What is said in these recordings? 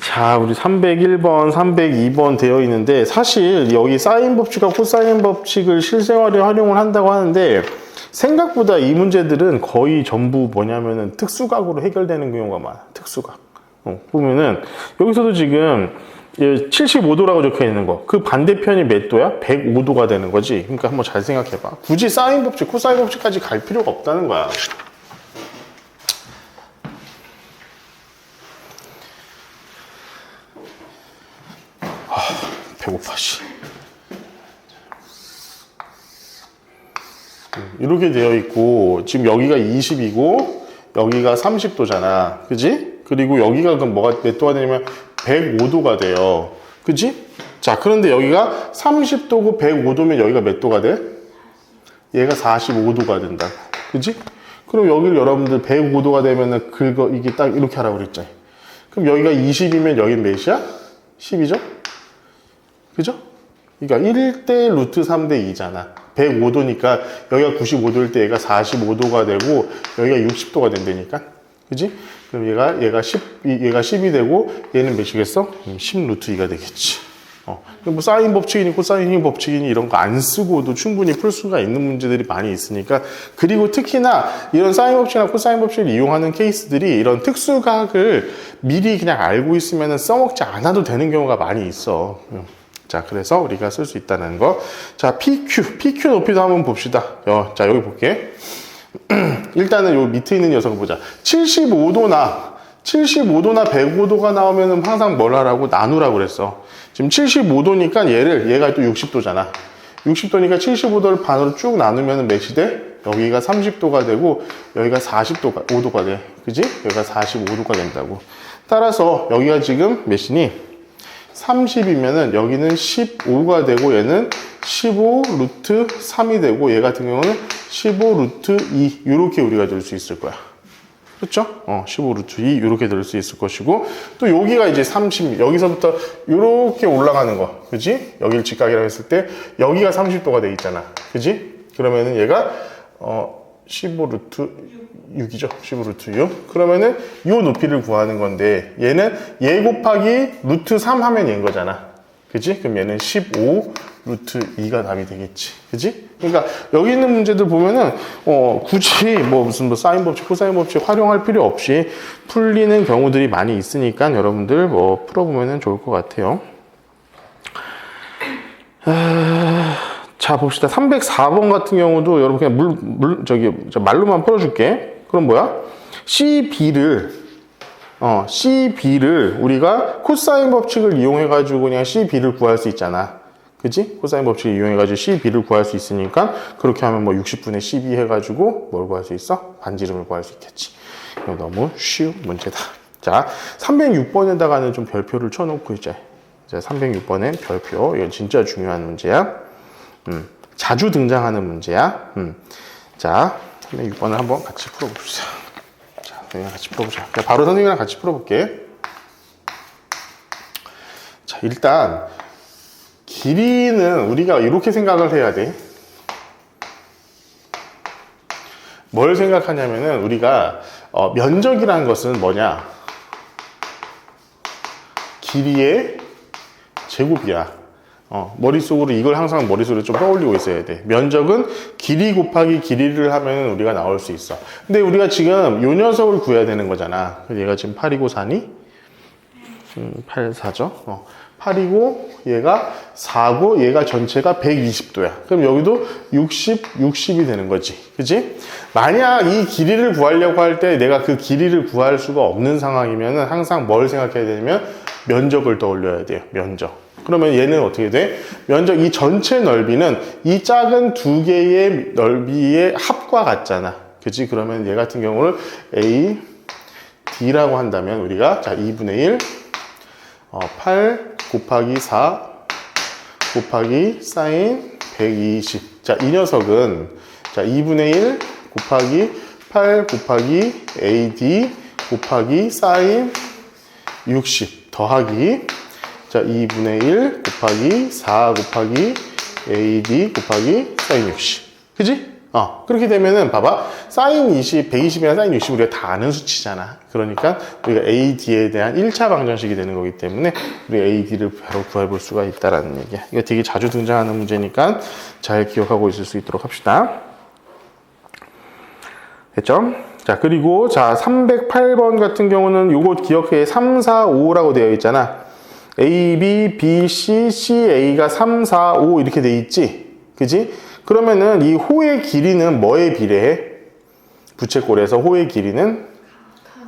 자, 우리 301번, 302번 되어 있는데, 사실 여기 사인 법칙과 코사인 법칙을 실생활에 활용을 한다고 하는데, 생각보다 이 문제들은 거의 전부 뭐냐면은 특수각으로 해결되는 경우가 많아. 특수각. 보면은 여기서도 지금 75도라고 적혀 있는 거, 그 반대편이 몇 도야? 105도가 되는 거지. 그러니까 한번 잘 생각해 봐. 굳이 사인 법칙, 코사인 법칙까지 갈 필요가 없다는 거야. 배고파, 씨. 이렇게 되어 있고, 지금 여기가 20이고, 여기가 30도잖아. 그지? 그리고 여기가 그럼 뭐가 몇 도가 되냐면 105도가 돼요. 그지? 자, 그런데 여기가 30도고 105도면 여기가 몇 도가 돼? 얘가 45도가 된다. 그지? 그럼 여기를 여러분들 105도가 되면은 이게 딱 이렇게 하라고 그랬잖아요. 그럼 여기가 20이면 여긴 몇이야? 10이죠? 그죠? 그러니까 1대 루트 3대 2잖아. 105도니까 여기가 95도일 때 얘가 45도가 되고 여기가 60도가 된다니까. 그지? 그럼 얘가 10이 되고 얘는 몇이겠어? 10 루트 2가 되겠지. 뭐 사인 법칙이니 코사인 법칙이니 이런 거 안 쓰고도 충분히 풀 수가 있는 문제들이 많이 있으니까. 그리고 특히나 이런 사인 법칙이나 코사인 법칙을 이용하는 케이스들이 이런 특수각을 미리 그냥 알고 있으면 써먹지 않아도 되는 경우가 많이 있어. 자, 그래서 우리가 쓸 수 있다는 거. 자, PQ 높이도 한번 봅시다. 자, 여기 볼게. 일단은 요 밑에 있는 녀석을 보자. 75도나 105도가 나오면은 항상 뭘 하라고? 나누라고 그랬어. 지금 75도니까 얘가 또 60도잖아. 60도니까 75도를 반으로 쭉 나누면 몇이 돼? 여기가 30도가 되고 여기가 5도가 돼. 그지? 여기가 45도가 된다고. 따라서 여기가 지금 몇이니? 30이면은 여기는 15가 되고 얘는 15 루트 3이 되고 얘 같은 경우는 15 루트 2 이렇게 우리가 들 수 있을 거야. 그렇죠? 15 루트 2 이렇게 들 수 있을 것이고, 또 여기가 이제 30, 여기서부터 이렇게 올라가는 거, 그지? 여기를 직각이라고 했을 때 여기가 30도가 돼 있잖아, 그지? 그러면은 얘가 15 루트 6이죠. 15 루트 6. 그러면은 이 높이를 구하는 건데, 얘는 얘 곱하기 루트 3 하면 얘인 거잖아. 그지? 그럼 얘는 15 루트 2가 답이 되겠지. 그지? 그러니까 여기 있는 문제들 보면은 굳이 무슨 사인 법칙, 코사인 법칙 활용할 필요 없이 풀리는 경우들이 많이 있으니까 여러분들 풀어보면은 좋을 것 같아요. 자, 봅시다. 304번 같은 경우도 여러분 그냥 말로만 풀어줄게. 그럼 뭐야? CB를 우리가 코사인 법칙을 이용해가지고 그냥 CB를 구할 수 있잖아. 그지? 코사인 법칙을 이용해가지고 CB를 구할 수 있으니까 그렇게 하면 60분의 12 해가지고 뭘 구할 수 있어? 반지름을 구할 수 있겠지. 이거 너무 쉬운 문제다. 자, 306번에다가는 좀 별표를 쳐놓고 이제 306번엔 별표. 이건 진짜 중요한 문제야. 자주 등장하는 문제야. 자, 306번을 한번 같이 풀어봅시다. 자, 선생님이랑 같이 풀어보자. 바로 선생님이랑 같이 풀어볼게. 자, 일단 길이는 우리가 이렇게 생각을 해야 돼. 뭘 생각하냐면은 우리가 면적이라는 것은 뭐냐? 길이의 제곱이야. 머릿속으로 이걸 항상 머릿속으로 좀 떠올리고 있어야 돼. 면적은 길이 곱하기 길이를 하면 우리가 나올 수 있어. 근데 우리가 지금 요 녀석을 구해야 되는 거잖아. 얘가 지금 8이고 4니? 8, 4죠. 8이고 얘가 4고 얘가 전체가 120도야. 그럼 여기도 60이 되는 거지. 그지? 만약 이 길이를 구하려고 할 때 내가 그 길이를 구할 수가 없는 상황이면 항상 뭘 생각해야 되냐면 면적을 떠올려야 돼요. 면적. 그러면 얘는 어떻게 돼? 면적, 이 전체 넓이는 이 작은 두 개의 넓이의 합과 같잖아. 그치? 그러면 얘 같은 경우를 A, D라고 한다면 우리가 2분의 1, 8 곱하기 4 곱하기 사인 120. 자, 이 녀석은 2분의 1 곱하기 8 곱하기 AD 곱하기 사인 60 더하기 2분의 1 곱하기 4 곱하기 AD 곱하기 사인 60. 그지? 그렇게 되면은 봐봐. 사인 20, 120이나 사인 60 우리가 다 아는 수치잖아. 그러니까 우리가 AD에 대한 1차 방정식이 되는 거기 때문에 우리 AD를 바로 구해볼 수가 있다라는 얘기야. 이거 되게 자주 등장하는 문제니까 잘 기억하고 있을 수 있도록 합시다. 됐죠? 자, 그리고 자, 308번 같은 경우는 요거 기억해. 3, 4, 5라고 되어 있잖아. A, B, B, C, C, A가 3, 4, 5 이렇게 돼 있지? 그지? 그러면은 이 호의 길이는 뭐에 비례해? 부채꼴에서 호의 길이는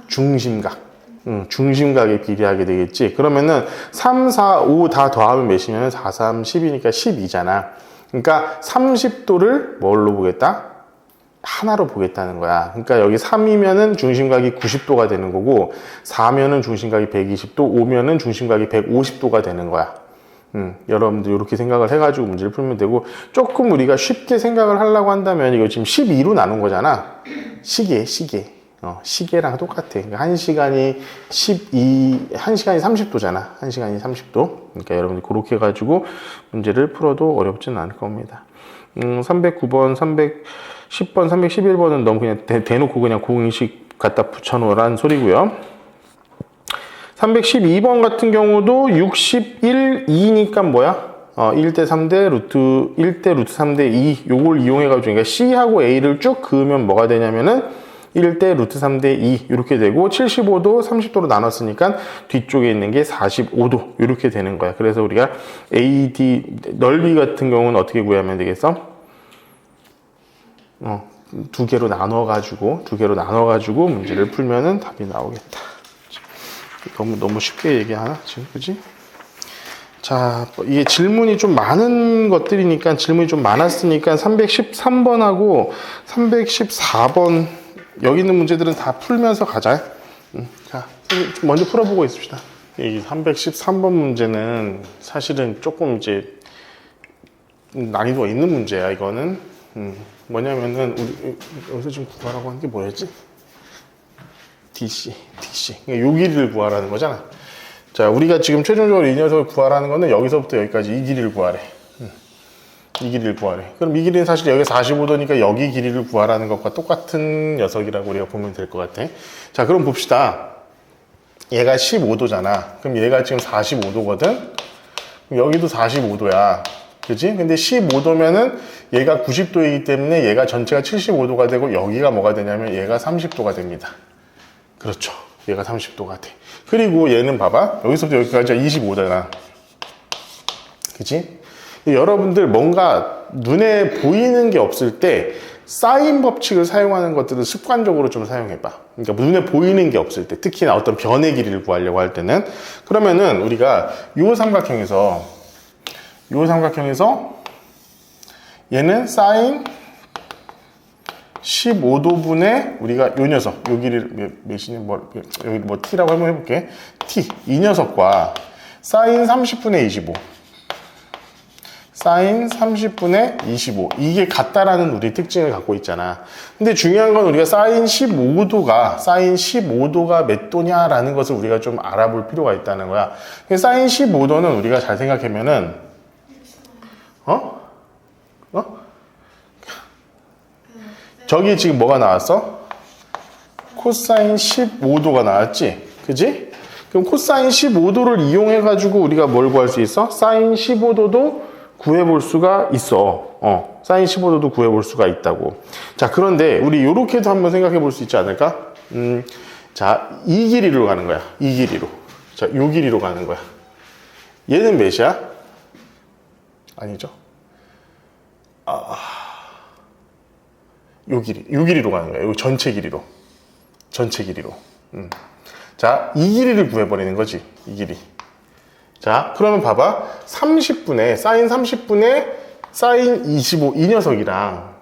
중심각. 중심각에 비례하게 되겠지. 그러면은 3, 4, 5 다 더하면 몇이면 4, 3, 10이니까 12잖아. 그러니까 30도를 뭘로 보겠다? 하나로 보겠다는 거야. 그러니까 여기 3이면은 중심각이 90도가 되는 거고, 4면은 중심각이 120도, 5면은 중심각이 150도가 되는 거야. 여러분들 이렇게 생각을 해가지고 문제를 풀면 되고, 조금 우리가 쉽게 생각을 하려고 한다면 이거 지금 12로 나눈 거잖아. 시계. 시계랑 똑같아. 그러니까 1시간이 1시간이 30도잖아. 1시간이 30도. 그러니까 여러분들 그렇게 해가지고 문제를 풀어도 어렵지는 않을 겁니다. 309번, 310번, 311번은 너무 그냥 대놓고 그냥 공식 갖다 붙여놓으란 소리고요. 312번 같은 경우도 61, 2니까 뭐야? 1대 3대 루트 1대 루트 3대 2 요걸 이용해가지고 그러니까 C하고 A를 쭉 그으면 뭐가 되냐면은 1대 루트 3대 2 이렇게 되고 75도 30도로 나눴으니까 뒤쪽에 있는 게 45도 이렇게 되는 거야. 그래서 우리가 AD 넓이 같은 경우는 어떻게 구하면 되겠어? 두 개로 나눠가지고 문제를 풀면은 답이 나오겠다. 너무 쉽게 얘기하나 지금, 그지? 자, 이게 질문이 좀 많은 것들이니까 질문이 좀 많았으니까 313번하고 314번 여기 있는 문제들은 다 풀면서 가자. 자, 먼저 풀어보고 있읍시다. 이 313번 문제는 사실은 조금 이제 난이도가 있는 문제야. 이거는 뭐냐면은 우리 여기서 지금 구하라고 하는 게 뭐였지? DC. 그러니까 요 길이를 구하라는 거잖아. 자, 우리가 지금 최종적으로 이 녀석을 구하라는 거는 여기서부터 여기까지 이 길이를 구하래. 이 길이를 구하래. 그럼 이 길이는 사실 여기 45도니까 여기 길이를 구하라는 것과 똑같은 녀석이라고 우리가 보면 될 것 같아. 자, 그럼 봅시다. 얘가 15도잖아. 그럼 얘가 지금 45도거든? 여기도 45도야. 그치? 근데 15도면은 얘가 90도이기 때문에 얘가 전체가 75도가 되고 여기가 뭐가 되냐면 얘가 30도가 됩니다. 그렇죠. 얘가 30도가 돼. 그리고 얘는 봐봐. 여기서부터 여기까지 25도잖아. 그치? 여러분들 뭔가 눈에 보이는 게 없을 때 사인 법칙을 사용하는 것들은 습관적으로 좀 사용해봐. 그러니까 눈에 보이는 게 없을 때, 특히나 어떤 변의 길이를 구하려고 할 때는, 그러면은 우리가 요 삼각형에서 얘는 사인 15도분의 우리가 요 녀석, 요 길이 몇이냐, 여기 뭐 t라고 한번 해볼게. t 이 녀석과 사인 30분의 25 사인 30분의 25 이게 같다라는 우리 특징을 갖고 있잖아. 근데 중요한 건 우리가 사인 15도가 몇 도냐라는 것을 우리가 좀 알아볼 필요가 있다는 거야. 사인 15도는 우리가 잘 생각하면은 저기 지금 뭐가 나왔어? 코사인 15도가 나왔지? 그지? 그럼 코사인 15도를 이용해 가지고 우리가 뭘 구할 수 있어? 사인 15도도 구해볼 수가 있어. 사인 15도도 구해볼 수가 있다고. 자, 그런데 우리 요렇게도 한번 생각해 볼 수 있지 않을까? 자, 이 길이로 가는 거야. 이 길이로. 자, 요 길이로 가는 거야. 얘는 몇이야? 아니죠. 요 길이로 가는 거야. 요 전체 길이로. 자, 이 길이를 구해버리는 거지. 이 길이. 자, 그러면 봐봐. 30분의, 사인 30분의 사인 25, 이 녀석이랑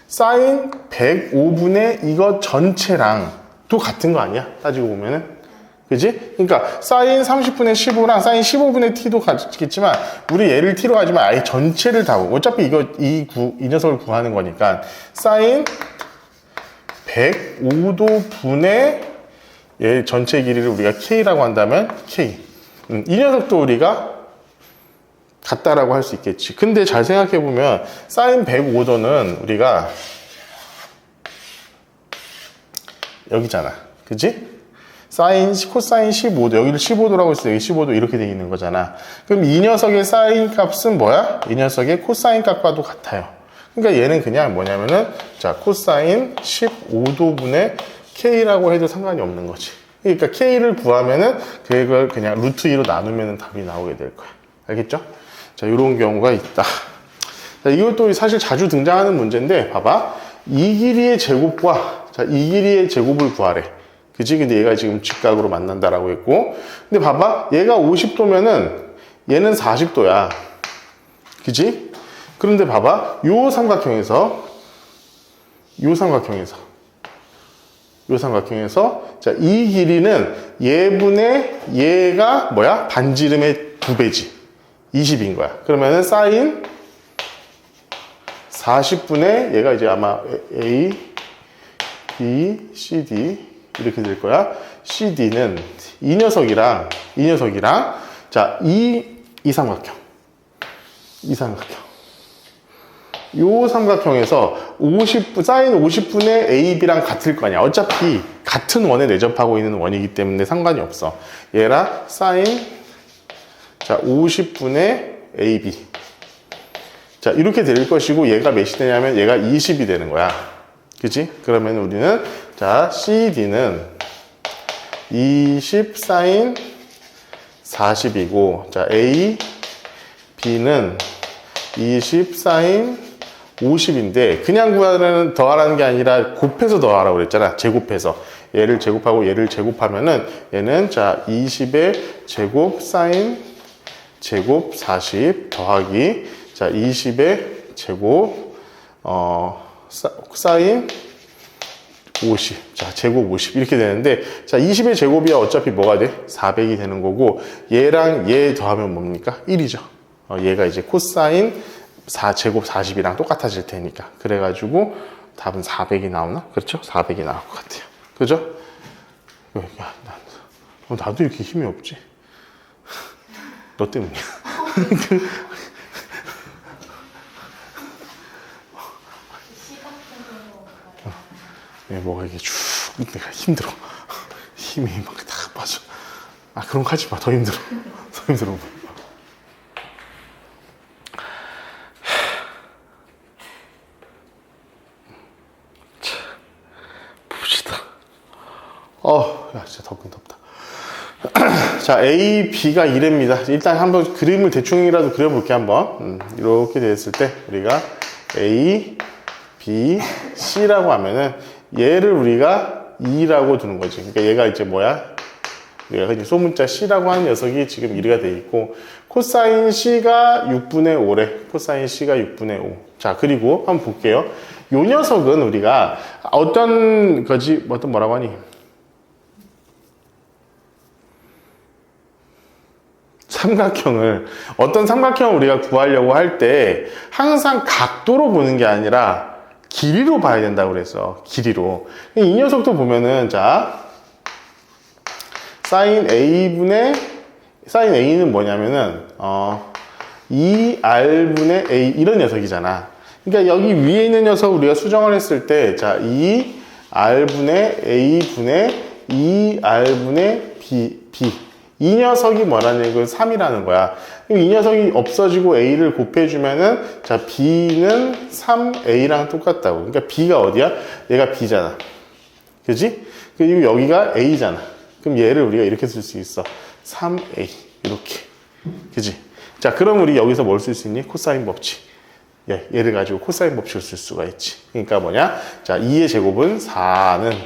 사인 105분의 이거 전체랑 또 같은 거 아니야? 따지고 보면은. 그지? 그러니까 사인 30분의 15랑 사인 15분의 t도 같겠지만 우리 얘를 t로 가지만 아예 전체를 다 보고 어차피 이 녀석을 구하는 거니까 사인 105도 분의 얘 전체 길이를 우리가 k라고 한다면 k. 이 녀석도 우리가 같다라고 할 수 있겠지. 근데 잘 생각해 보면 사인 105도는 우리가 여기잖아. 그지? 코사인 15도, 여기를 15도라고 했어. 여기 15도 이렇게 돼 있는 거잖아. 그럼 이 녀석의 사인 값은 뭐야? 이 녀석의 코사인 값과도 같아요. 그러니까 얘는 그냥 뭐냐면은, 자, 코사인 15도분의 K라고 해도 상관이 없는 거지. 그러니까 K를 구하면은 그걸 그냥 루트 2로 나누면 답이 나오게 될 거야. 알겠죠? 자, 이런 경우가 있다. 자, 이것도 사실 자주 등장하는 문제인데, 봐봐. 이 길이의 제곱과, 자, 이 길이의 제곱을 구하래. 그치? 근데 얘가 지금 직각으로 만난다라고 했고. 근데 봐봐. 얘가 50도면은 얘는 40도야. 그치? 그런데 봐봐. 요 삼각형에서, 자, 이 길이는 얘분의 얘가 뭐야? 반지름의 2배지. 20인 거야. 그러면은 사인 40분의 얘가 이제 아마 A, B, CD 이렇게 될 거야. CD는 이 녀석이랑 자, 이 삼각형. 요 삼각형에서 사인 50분의 AB랑 같을 거 아니야. 어차피 같은 원에 내접하고 있는 원이기 때문에 상관이 없어. 얘랑 사인 자, 50분의 AB. 자, 이렇게 될 것이고 얘가 몇이 되냐면 얘가 20이 되는 거야. 그치? 그러면 우리는 자, CD는 20 사인 40이고 자, A, B는 20 사인 50인데 그냥 더하라는 게 아니라 곱해서 더하라고 그랬잖아. 제곱해서. 얘를 제곱하고 얘를 제곱하면은 얘는 자, 20의 제곱 사인 제곱 40 더하기 자, 20의 제곱 사인 50. 자, 제곱 50. 이렇게 되는데, 자, 20의 제곱이야 어차피 뭐가 돼? 400이 되는 거고, 얘랑 얘 더하면 뭡니까? 1이죠. 얘가 이제 코사인 4제곱 40이랑 똑같아질 테니까. 그래가지고, 답은 400이 나오나? 그렇죠? 400이 나올 것 같아요. 그죠? 야, 나도 이렇게 힘이 없지? 너 때문이야. 뭐가 이게 쭉 내가 힘들어. 힘이 막 다 빠져. 아, 그런 거 하지 마. 더 힘들어. 자, 봅시다. 야, 진짜 덥다. 자, A, B가 이래입니다. 일단 한번 그림을 대충이라도 그려볼게, 한번. 이렇게 됐을 때, 우리가 A, B, C라고 하면은, 얘를 우리가 2라고 두는 거지. 그러니까 얘가 이제 뭐야? 우리가 이제 소문자 C라고 하는 녀석이 지금 1가 돼 있고, 코사인 C가 6분의 5래. 코사인 C가 6분의 5. 자, 그리고 한번 볼게요. 요 녀석은 우리가 어떤 뭐라고 하니? 어떤 삼각형을 우리가 구하려고 할 때 항상 각도로 보는 게 아니라 길이로 봐야 된다고 그랬어. 길이로. 이 녀석도 보면은, 자, 사인 A는 뭐냐면은, 2R분의 A, 이런 녀석이잖아. 그러니까 여기 위에 있는 녀석 우리가 수정을 했을 때, 자, 2R분의 A분의 2R분의 B. 이 녀석이 뭐라는 얘기가 3이라는 거야. 이 녀석이 없어지고 A를 곱해주면은, 자, B는 3A랑 똑같다고. 그러니까 B가 어디야? 얘가 B잖아. 그지? 그리고 여기가 A잖아. 그럼 얘를 우리가 이렇게 쓸 수 있어. 3A. 이렇게. 그지? 자, 그럼 우리 여기서 뭘 쓸 수 있니? 코사인 법칙. 얘를 가지고 코사인 법칙을 쓸 수가 있지. 그러니까 뭐냐? 자, 2의 제곱은 4는,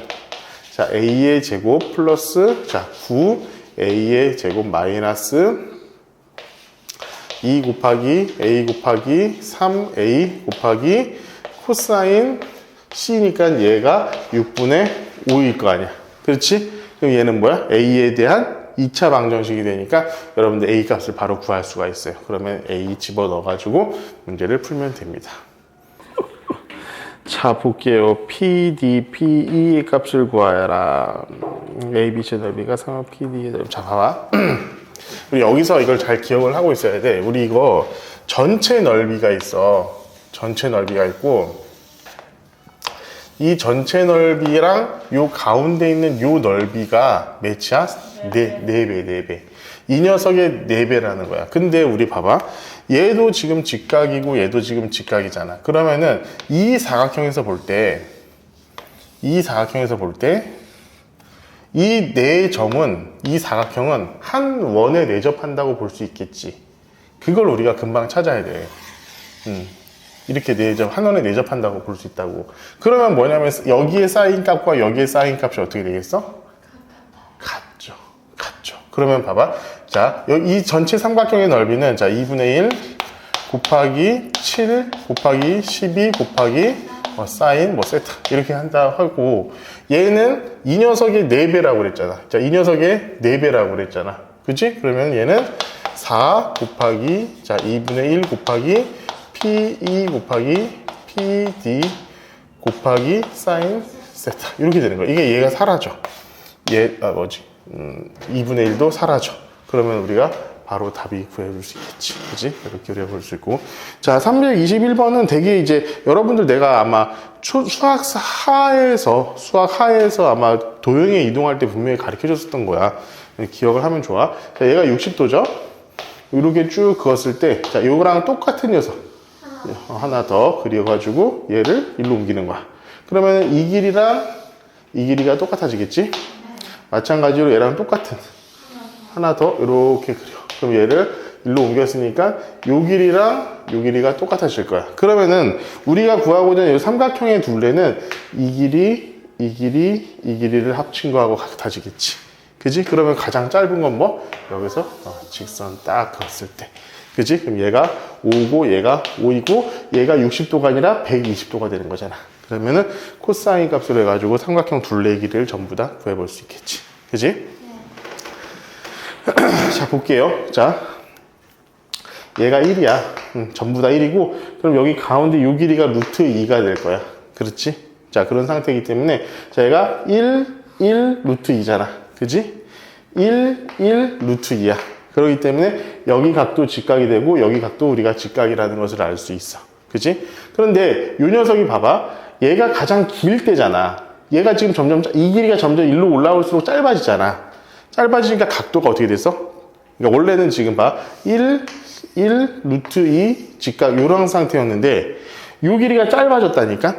자, A의 제곱 플러스, 자, 9. A의 제곱 마이너스 2 곱하기 A 곱하기 3A 곱하기 코사인 C니까 얘가 6분의 5일 거 아니야. 그렇지? 그럼 얘는 뭐야? A에 대한 2차 방정식이 되니까 여러분들 A 값을 바로 구할 수가 있어요. 그러면 A 집어넣어가지고 문제를 풀면 됩니다. 자, 볼게요. PD, PE의 값을 구하여라. A, B, C 넓이가 3, PD의 넓이. 자, 봐봐. 우리 여기서 이걸 잘 기억을 하고 있어야 돼. 우리 이거 전체 넓이가 있어. 전체 넓이가 있고, 이 전체 넓이랑 요 가운데 있는 요 넓이가 몇이야? 네 배. 이 녀석의 4배라는 거야. 근데 우리 봐봐. 얘도 지금 직각이고 얘도 지금 직각이잖아. 그러면은 이 사각형에서 볼 때 이 네 점은, 이 사각형은 한 원에 내접한다고 볼 수 있겠지. 그걸 우리가 금방 찾아야 돼. 이렇게 한 원에 내접한다고 볼 수 있다고. 그러면 뭐냐면 여기에 쌓인 값과 여기에 쌓인 값이 어떻게 되겠어? 같죠. 그러면 봐봐. 자, 이 전체 삼각형의 넓이는 자 2분의 1 곱하기 7 곱하기 12 곱하기 사인 세타 이렇게 한다 하고, 얘는 이 녀석의 4배라고 그랬잖아. 자, 이 녀석의 4배라고 그랬잖아. 그치? 그러면 얘는 4 곱하기 자 2분의 1 곱하기 P2 곱하기 PD 곱하기 사인 세타 이렇게 되는 거야. 이게 얘가 사라져. 2분의 1도 사라져. 그러면 우리가 바로 답이 구해볼 수 있겠지. 그지? 이렇게 우리가 볼 수 있고. 자, 321번은 되게 이제 여러분들 내가 아마 수학 하에서 아마 도형에 이동할 때 분명히 가르쳐 줬었던 거야. 기억을 하면 좋아. 자, 얘가 60도죠? 이렇게 쭉 그었을 때, 자, 요거랑 똑같은 녀석. 하나 더 그려가지고 얘를 일로 옮기는 거야. 그러면 이 길이랑 이 길이가 똑같아지겠지? 마찬가지로 얘랑 똑같은 하나 더 이렇게 그려. 그럼 얘를 일로 옮겼으니까 요 길이랑 요 길이가 똑같아질 거야. 그러면은 우리가 구하고자 하는 이 삼각형의 둘레는 이 길이를 합친 거하고 같아지겠지. 그지? 그러면 가장 짧은 건 뭐? 여기서 직선 딱 그었을 때. 그지? 그럼 얘가 5고 얘가 5이고 얘가 60도가 아니라 120도가 되는 거잖아. 그러면은 코사인 값으로 해가지고 삼각형 둘레 길이를 전부 다 구해볼 수 있겠지. 그지? 자, 볼게요. 자, 얘가 1이야. 전부 다 1이고, 그럼 여기 가운데 요 길이가 루트 2가 될 거야. 그렇지? 자, 그런 상태이기 때문에, 자, 얘가 1 루트 2잖아. 그지? 1 루트 2야. 그렇기 때문에 여기 각도 직각이 되고, 여기 각도 우리가 직각이라는 것을 알 수 있어. 그지? 그런데 요 녀석이 봐봐. 얘가 가장 길 때잖아. 얘가 지금 이 길이가 점점 일로 올라올수록 짧아지잖아. 짧아지니까 각도가 어떻게 됐어? 그러니까 원래는 지금 봐. 1 루트 2 직각 요런 상태였는데 요 길이가 짧아졌다니까?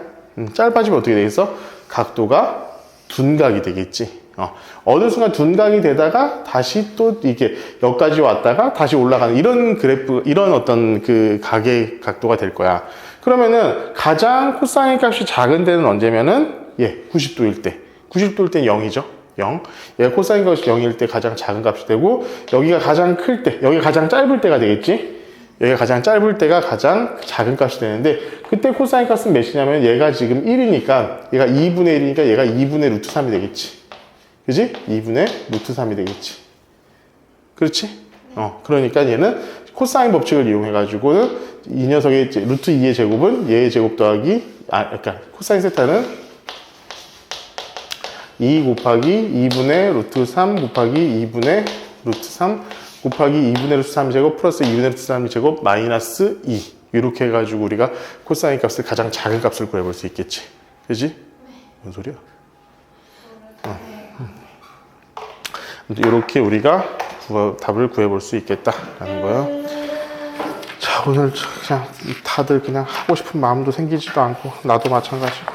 짧아지면 어떻게 되겠어? 각도가 둔각이 되겠지. 어느 순간 둔각이 되다가 다시 또 이게 여기까지 왔다가 다시 올라가는 이런 그래프, 이런 어떤 그 각의 각도가 될 거야. 그러면은 가장 코사인 값이 작은 데는 언제면은 90도일 때. 90도일 때 0이죠. 0. 얘가 코사인 값이 0일 때 가장 작은 값이 되고, 여기가 가장 클 때, 여기가 가장 짧을 때가 되겠지? 여기가 가장 짧을 때가 가장 작은 값이 되는데, 그때 코사인 값은 몇이냐면, 얘가 지금 1이니까, 얘가 2분의 1이니까 얘가 2분의 루트 3이 되겠지. 그지? 2분의 루트 3이 되겠지. 그렇지? 그러니까 얘는 코사인 법칙을 이용해가지고는 이 녀석의 루트 2의 제곱은 얘의 제곱 더하기, 그러니까 코사인 세타는 2 곱하기 2분의 루트 3 곱하기 2분의 루트 3 곱하기 2분의 루트 3 제곱 플러스 2분의 루트 3 제곱 마이너스 2 이렇게 해가지고 우리가 코사인 값을 가장 작은 값을 구해볼 수 있겠지. 그지? 뭔 소리야? 이렇게 우리가 답을 구해볼 수 있겠다라는 거예요. 자, 오늘 그냥 다들 그냥 하고 싶은 마음도 생기지도 않고 나도 마찬가지고.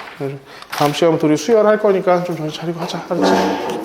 다음 시간부터 우리 수혈할 거니까 좀 정신 차리고 하자. 알았지?